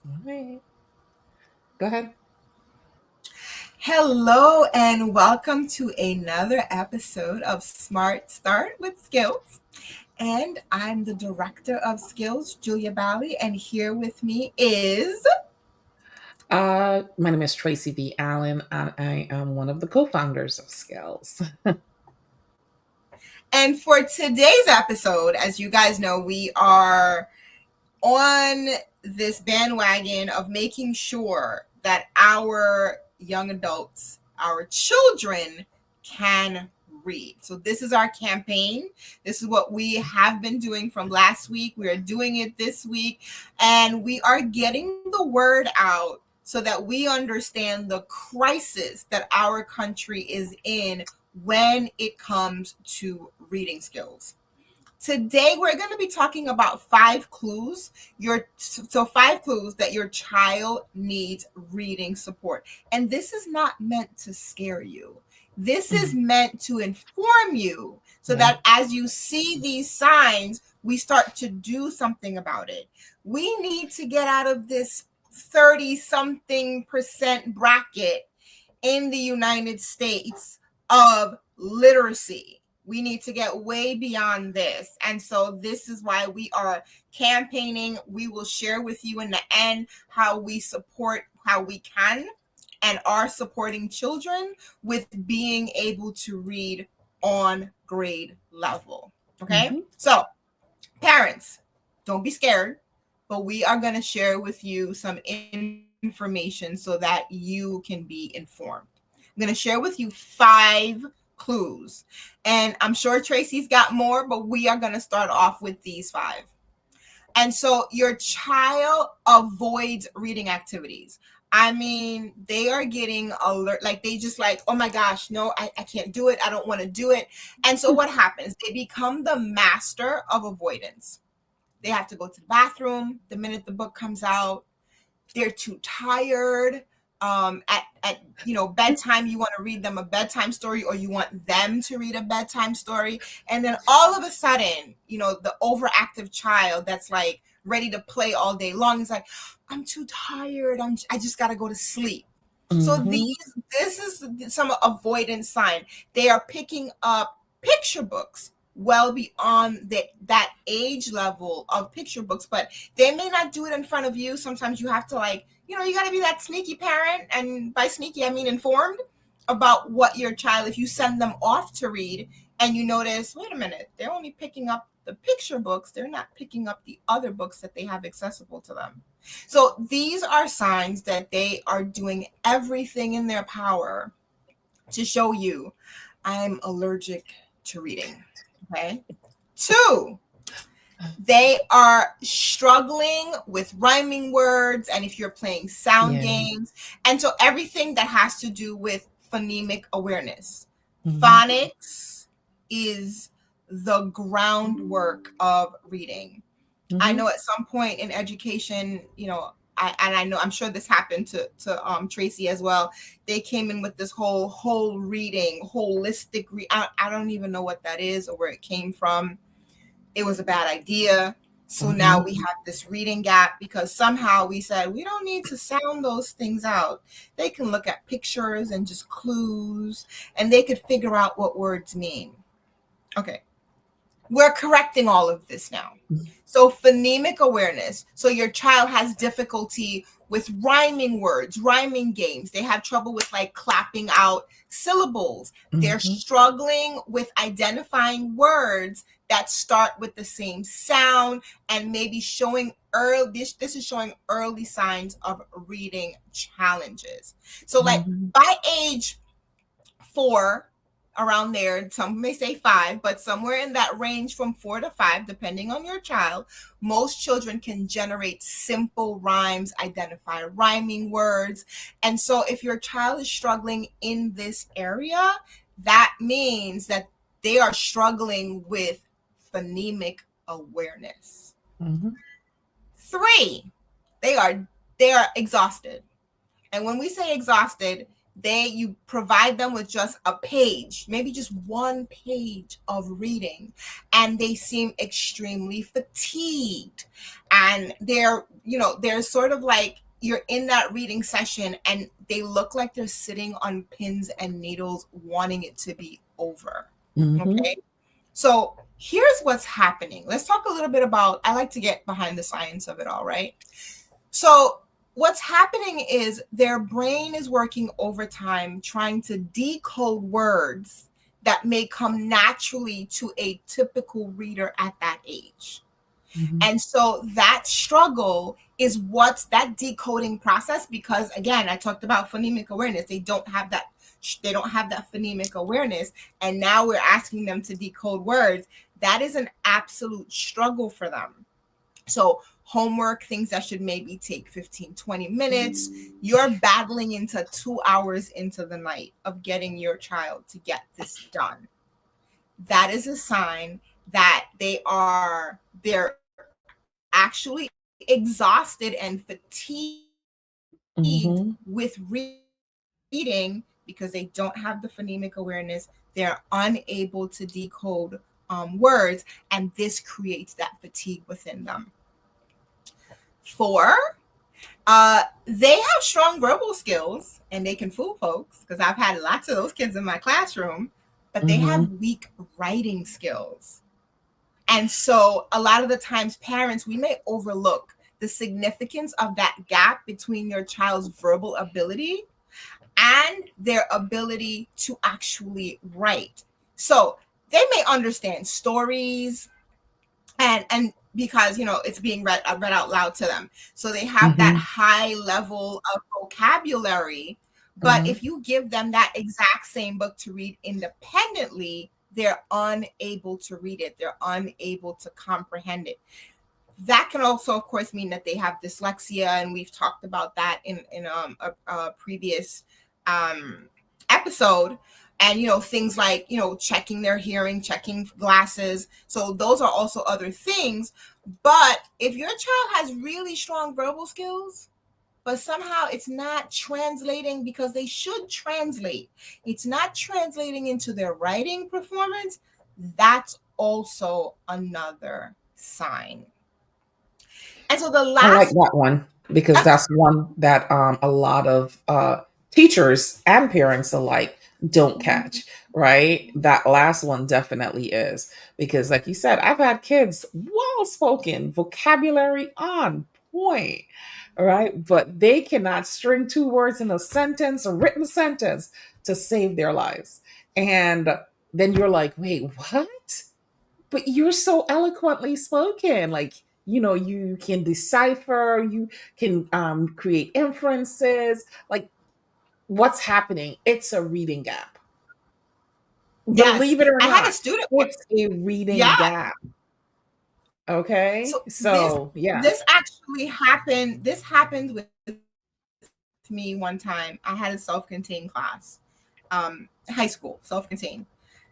All right. Go ahead. Hello, and welcome to another episode of Smart Start with Skills. And I'm the director of Skills, Julia Bally, and here with me is. My name is Tracy V. Allen, and I am one of the co-founders of Skhillz. And for today's episode, as you guys know, we are on this bandwagon of making sure that our young adults, our children, can read. So this is our campaign. This is what we have been doing from last week. We are doing it this week, and we are getting the word out so that we understand the crisis that our country is in when it comes to reading skills. Today we're going to be talking about 5 clues that your child needs reading support. And this is not meant to scare you. This is meant to inform you so Yeah. that as you see these signs, we start to do something about it. We need to get out of this 30 something percent bracket in the United States of literacy. We need to get way beyond this. And so this is why we are campaigning. We will share with you in the end how we support, how we can and are supporting children with being able to read on grade level. Okay? Mm-hmm. So, parents, don't be scared, but we are going to share with you some information so that you can be informed. I'm going to share with you 5 clues. And I'm sure Tracy's got more, but we are going to start off with these 5. And so your child avoids reading activities. I mean, they are getting alert, like they just like, oh my gosh, no, I can't do it. I don't want to do it. And so what happens? They become the master of avoidance. They have to go to the bathroom the minute the book comes out. They're too tired. At bedtime, you want to read them a bedtime story, or you want them to read a bedtime story, and then all of a sudden, the overactive child that's like ready to play all day long is like, I'm too tired. I just got to go to sleep. So Mm-hmm. this is some avoidance sign. They are picking up picture books well beyond that age level of picture books, but they may not do it in front of you. Sometimes you have to you got to be that sneaky parent, and by sneaky I mean informed about what your child, if you send them off to read and you notice, wait a minute, they're only picking up the picture books, they're not picking up the other books that they have accessible to them. So these are signs that they are doing everything in their power to show you, I'm allergic to reading. Okay. 2, they are struggling with rhyming words, and if you're playing sound Yeah. games, and so everything that has to do with phonemic awareness. Mm-hmm. Phonics is the groundwork of reading. I Mm-hmm. know at some point in education, I'm sure this happened to Tracy as well. They came in with this whole reading, holistic. I don't even know what that is or where it came from. It was a bad idea. So now Mm-hmm. we have this reading gap because somehow we said we don't need to sound those things out. They can look at pictures and just clues, and they could figure out what words mean. Okay. We're correcting all of this now. So phonemic awareness. So your child has difficulty with rhyming words, rhyming games. They have trouble with like clapping out syllables. They're Mm-hmm. struggling with identifying words that start with the same sound, and maybe showing early, this is showing early signs of reading challenges. So like Mm-hmm. by age 4, around there, some may say 5, but somewhere in that range from 4 to 5, depending on your child, most children can generate simple rhymes, identify rhyming words. And so if your child is struggling in this area, that means that they are struggling with phonemic awareness. Mm-hmm. 3, they are exhausted. And when we say exhausted, You provide them with just a page, maybe just one page of reading, and they seem extremely fatigued. And they're sort of like, you're in that reading session and they look like they're sitting on pins and needles wanting it to be over. Mm-hmm. Okay. So here's what's happening. Let's talk a little bit about, I like to get behind the science of it all, right? So what's happening is their brain is working overtime trying to decode words that may come naturally to a typical reader at that age. Mm-hmm. And so that struggle is what's that decoding process, because again, I talked about phonemic awareness. They don't have that phonemic awareness, and now we're asking them to decode words. That is an absolute struggle for them. So homework, things that should maybe take 15-20 minutes, you're battling into 2 hours into the night of getting your child to get this done. That is a sign that they're actually exhausted and fatigued Mm-hmm. with reading because they don't have the phonemic awareness. They're unable to decode words, and this creates that fatigue within them. Four, they have strong verbal skills and they can fool folks, because I've had lots of those kids in my classroom, but they have Mm-hmm. weak writing skills. And so a lot of the times, parents, we may overlook the significance of that gap between your child's verbal ability and their ability to actually write. So they may understand stories, and because it's being read out loud to them, so they have that Mm-hmm. high level of vocabulary. But Mm-hmm. if you give them that exact same book to read independently, they're unable to read it, they're unable to comprehend it. That can also, of course, mean that they have dyslexia, and we've talked about that in a previous episode. And things like checking their hearing, checking glasses. So those are also other things. But if your child has really strong verbal skills, but somehow it's not translating, because they should translate, it's not translating into their writing performance, that's also another sign. And so the I like last that one because that's one that a lot of teachers and parents alike don't catch, right? That last one definitely is because, like you said, I've had kids well spoken, vocabulary on point, right? But they cannot string two words in a sentence, a written sentence, to save their lives. And then you're like, wait, what? But you're so eloquently spoken, like you can decipher, you can create inferences, like what's happening, it's a reading gap. yes, Believe it or I had a not, student one. it's a reading Yeah. gap. Okay, So so yeah. this actually happened. This happened with me one time. I had a self-contained class, high school self-contained,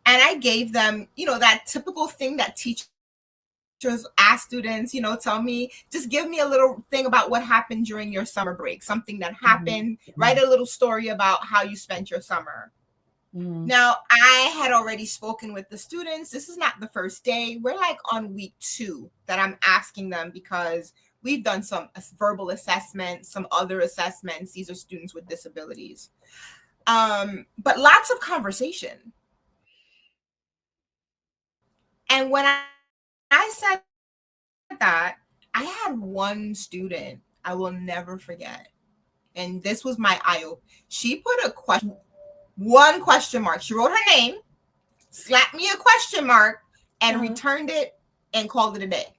and I gave them, that typical thing that teachers ask students, tell me, just give me a little thing about what happened during your summer break, something that Mhm, happened. Write mhm, a little story about how you spent your summer. mhm, Now, I had already spoken with the students. This is not the first day. We're like on week 2 that I'm asking them, because we've done some verbal assessments, some other assessments. These are students with disabilities. But lots of conversation. And when I said that, I had one student I will never forget. And this was my eye opener. She put one question mark. She wrote her name, slapped me a question mark, and mhm. returned it and called it a day.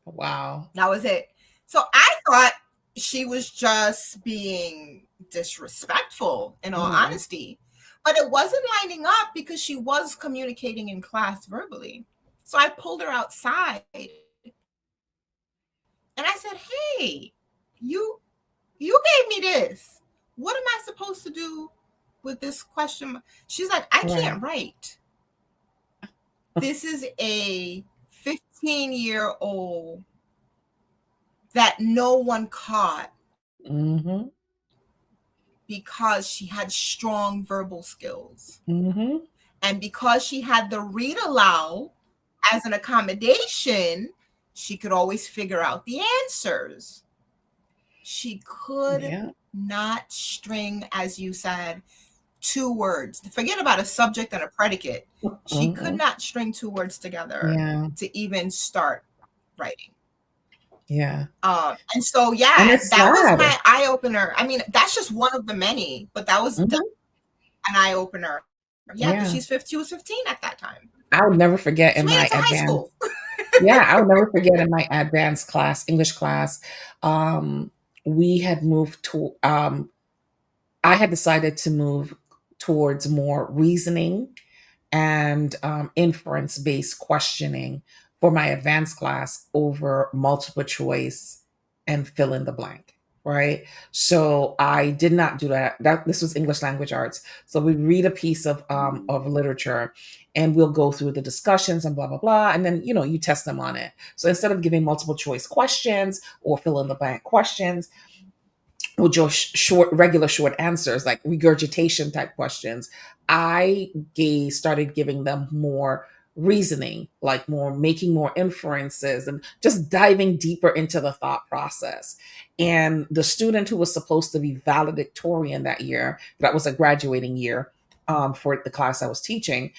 Wow. That was it. So I thought she was just being disrespectful, in all Mhm, honesty. But it wasn't lining up, because she was communicating in class verbally. So I pulled her outside and I said, "Hey, you you gave me this. What am I supposed to do with this question?" She's like, "I right. can't write." This is a 15-year-old that no one caught. Mhm, because she had strong verbal skills. Mm-hmm. And because she had the read aloud as an accommodation, she could always figure out the answers. She could Yeah. not string, as you said, two words. Forget about a subject and a predicate. She could Mm-hmm. not string two words together Yeah. to even start writing. Yeah. And so, And yeah, it's that was sad. my eye opener. I mean, that's just one of the many, but that was Hmm. an eye opener. Yeah, because Yeah. she was 15 at that time. I would never forget She in made my it to high advanced, school. yeah, I would never forget in my advanced class, English class, um, we had moved to, I had decided to move towards more reasoning and inference based questioning for my advanced class over multiple choice and fill in the blank. Right. So I did not do that. This was English language arts. So we read a piece of literature and we'll go through the discussions and blah blah blah. And then, you test them on it. So instead of giving multiple choice questions or fill in the blank questions, with just regular short answers, like regurgitation type questions, I started giving them more reasoning, like more making more inferences and just diving deeper into the thought process. And the student who was supposed to be valedictorian that year, that was a graduating year, for the class I was teaching,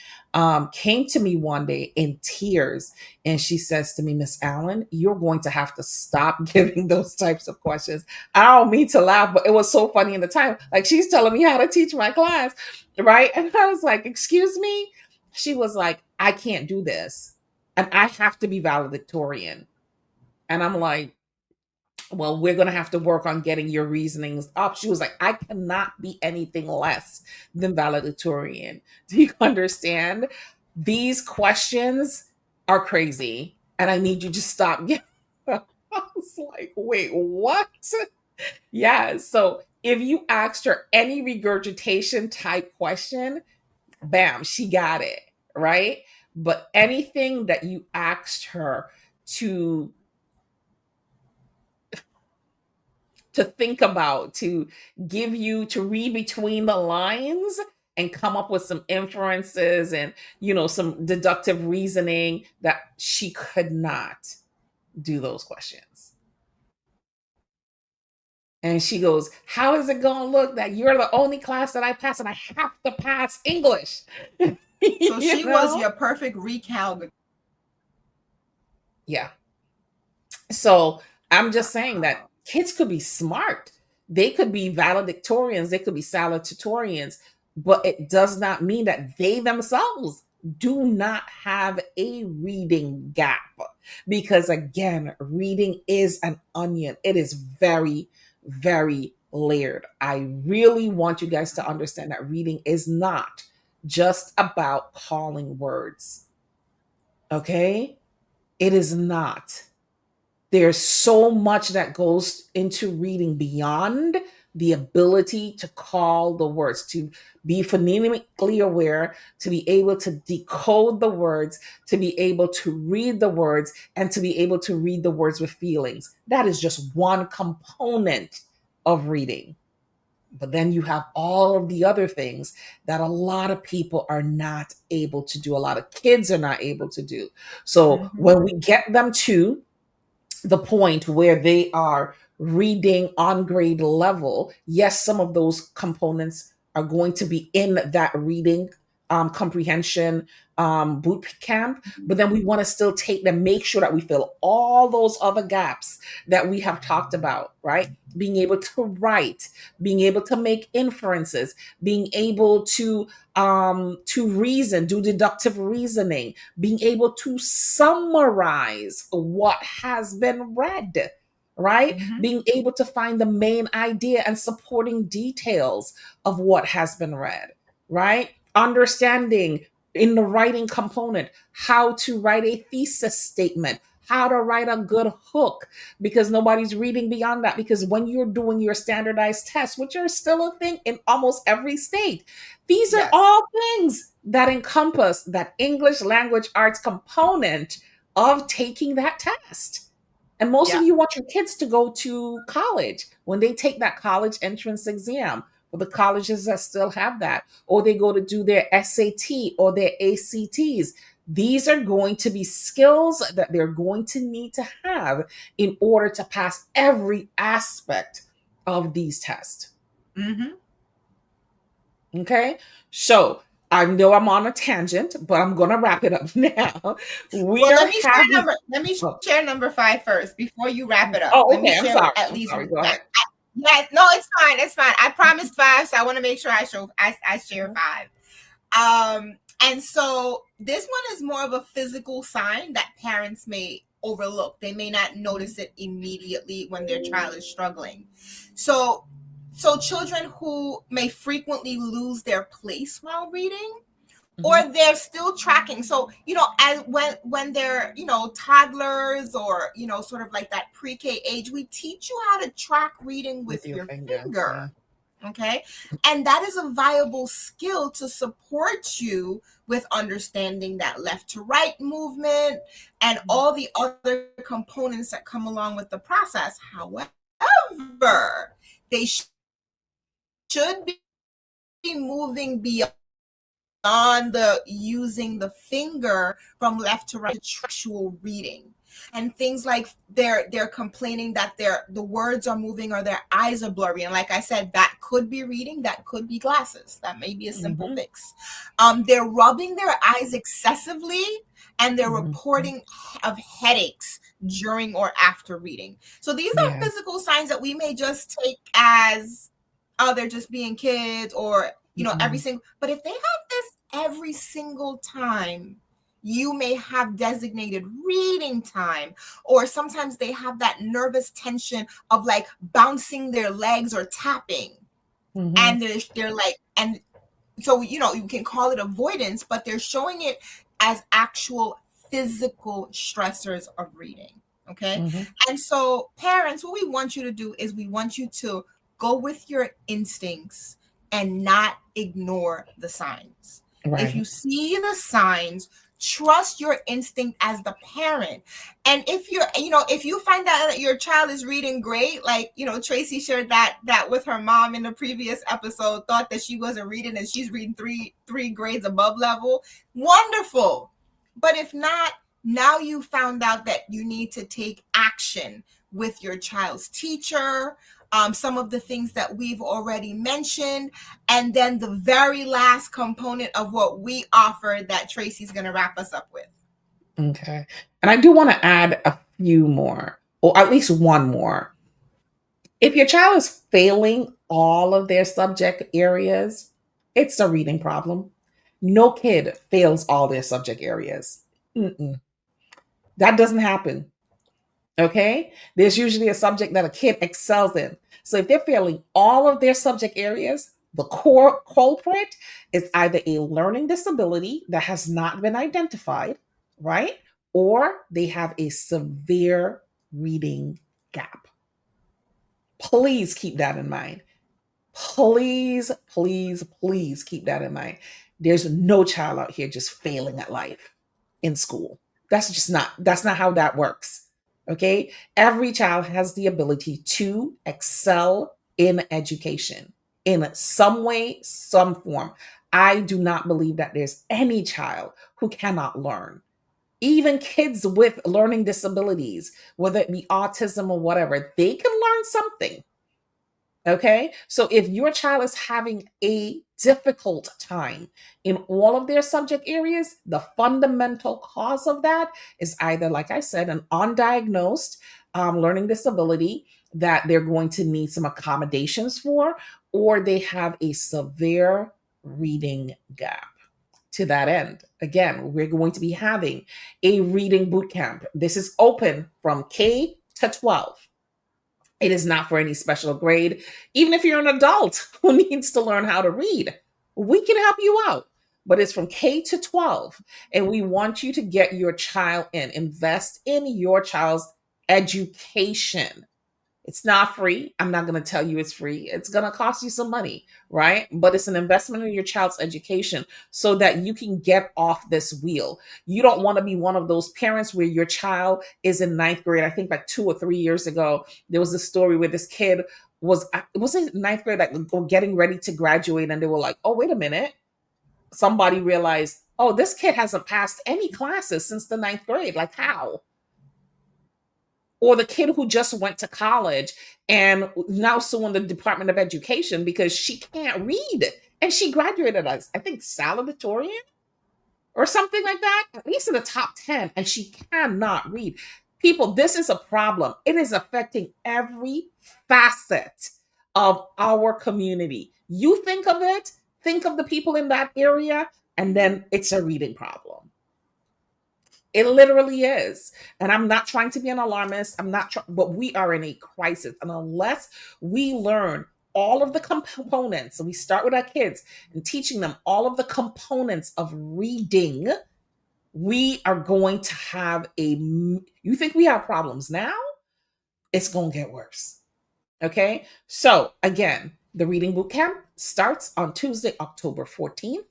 came to me one day in tears, and she says to me, Miss Allen, you're going to have to stop giving those types of questions. I don't mean to laugh, but it was so funny in the time. Like, she's telling me how to teach my class, right? And I was like, excuse me? She was like, I can't do this. And I have to be valedictorian. And I'm like, well, we're going to have to work on getting your reasonings up. She was like, I cannot be anything less than valedictorian. Do you understand? These questions are crazy. And I need you to stop. Yeah. I was like, wait, what? Yeah. So if you asked her any regurgitation type question, bam, she got it. Right. But anything that you asked her to think about, to give you to read between the lines and come up with some inferences and some deductive reasoning, that she could not do those questions. And she goes, how is it going to look that you're the only class that I pass and I have to pass English? So you she was know? your perfect recal. Yeah. So I'm just saying that Wow. kids could be smart. They could be valedictorians, they could be salutatorians, but it does not mean that they themselves do not have a reading gap. Because again, reading is an onion, it is very, very layered. I really want you guys to understand that reading is not just about calling words. Okay? It is not. There's so much that goes into reading beyond the ability to call the words, to be phonemically aware, to be able to decode the words, to be able to read the words, and to be able to read the words with feelings. That is just one component of reading. But then you have all of the other things that a lot of people are not able to do, a lot of kids are not able to do. So Mm-hmm. when we get them to the point where they are reading on grade level, yes, some of those components are going to be in that reading comprehension boot camp, but then we want to still take them, make sure that we fill all those other gaps that we have talked about, right? Being able to write, being able to make inferences, being able to reason, do deductive reasoning, being able to summarize what has been read, right? Mm-hmm. Being able to find the main idea and supporting details of what has been read, right? Understanding in the writing component how to write a thesis statement, how to write a good hook, because nobody's reading beyond that. Because when you're doing your standardized tests, which are still a thing in almost every state, these are Yes. all things that encompass that English language arts component of taking that test. And most of Yeah. you want your kids to go to college. When they take that college entrance exam, for the colleges that still have that, or they go to do their SAT or their ACTs. These are going to be skills that they're going to need to have in order to pass every aspect of these tests. Mm-hmm. Okay. So I know I'm on a tangent, but I'm going to wrap it up now. We Well, are having. let me Oh, share number 5 first before you wrap it up. oh, Let me okay. I'm share sorry. at I'm least sorry. Go yeah. ahead. Yeah, no, it's fine. It's fine. I promised 5, so I want to make sure I share 5. And so this one is more of a physical sign that parents may overlook. They may not notice it immediately when their child is struggling. So children who may frequently lose their place while reading, or Mhm. they're still tracking. So as when they're toddlers, or sort of like that pre-K age, we teach you how to track reading With with your your finger. finger. Yeah. Okay. And that is a viable skill to support you with understanding that left to right movement and all the other components that come along with the process. However, they should be moving beyond the using the finger from left to right to actual reading. And things like they're complaining that the words are moving or their eyes are blurry, and like I said, that could be reading, that could be glasses, that may be a simple Mhm. fix. They're rubbing their eyes excessively, and they're Mhm. reporting of headaches during or after reading. So these are Yeah. physical signs that we may just take as, oh, they're just being kids, or every Mhm. single. But if they have this every single time, you may have designated reading time, or sometimes they have that nervous tension of like bouncing their legs or tapping, Mhm. and they're like, and so you can call it avoidance, but they're showing it as actual physical stressors of reading. Okay. Mhm. And so parents, what we want you to do is we want you to go with your instincts and not ignore the signs. If you Right. see the signs, trust your instinct as the parent. And if you find out that your child is reading great, like Tracy shared that with her mom in the previous episode, thought that she wasn't reading and she's reading three grades above level, wonderful. But if not, now you found out that you need to take action with your child's teacher, some of the things that we've already mentioned, and then the very last component of what we offer that Tracy's going to wrap us up with. Okay. And I do want to add a few more, or at least one more. If your child is failing all of their subject areas, it's a reading problem. No kid fails all their subject areas. Mm-mm. That doesn't happen. Okay. There's usually a subject that a kid excels in. So if they're failing all of their subject areas, the core culprit is either a learning disability that has not been identified, right? Or they have a severe reading gap. Please keep that in mind. Please, please, please keep that in mind. There's no child out here just failing at life in school. That's not how that works. Okay? Every child has the ability to excel in education in some way, some form. I do not believe that there's any child who cannot learn. Even kids with learning disabilities, whether it be autism or whatever, they can learn something. Okay. So if your child is having a difficult time in all of their subject areas, the fundamental cause of that is either, like I said, an undiagnosed learning disability that they're going to need some accommodations for, or they have a severe reading gap. To that end, again, we're going to be having a reading boot camp. This is open from K to 12. It is not for any special grade. Even if you're an adult who needs to learn how to read, we can help you out. But it's from K to 12. And we want you to get your child in, invest in your child's education. It's not free. I'm not going to tell you it's free. It's going to cost you some money, right? But it's an investment in your child's education so that you can get off this wheel. You don't want to be one of those parents where your child is in ninth grade. I think like 2 or 3 years ago, there was a story where this kid was in ninth grade, like getting ready to graduate, and they were like, "Oh, wait a minute." Somebody realized, "Oh, this kid hasn't passed any classes since the ninth grade. Like how?" Or the kid who just went to college and now suing the Department of Education because she can't read, and she graduated as, I think, salutatorian or something like that, at least in the top 10, and she cannot read. People, this is a problem. It is affecting every facet of our community. You think of it, think of the people in that area, and then it's a reading problem. It literally is. And I'm not trying to be an alarmist. I'm not, but we are in a crisis. And unless we learn all of the components, and we start with our kids and teaching them all of the components of reading, we are going to have you think we have problems now? It's going to get worse. Okay. So again, the Reading Bootcamp starts on Tuesday, October 14th.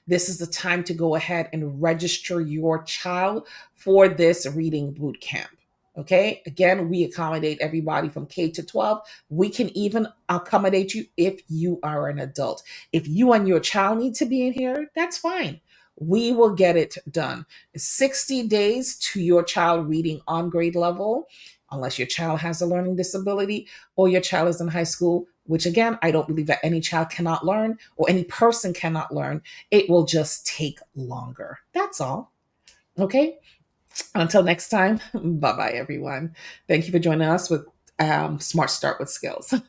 This is the time to go ahead and register your child for this Reading Bootcamp. Okay. Again, we accommodate everybody from K to 12. We can even accommodate you if you are an adult. If you and your child need to be in here, that's fine. We will get it done. 60 days to your child reading on grade level, unless your child has a learning disability or your child is in high school, which again, I don't believe that any child cannot learn or any person cannot learn. It will just take longer. That's all. Okay. Until next time, bye bye, everyone. Thank you for joining us with Smart Start with Skhillz.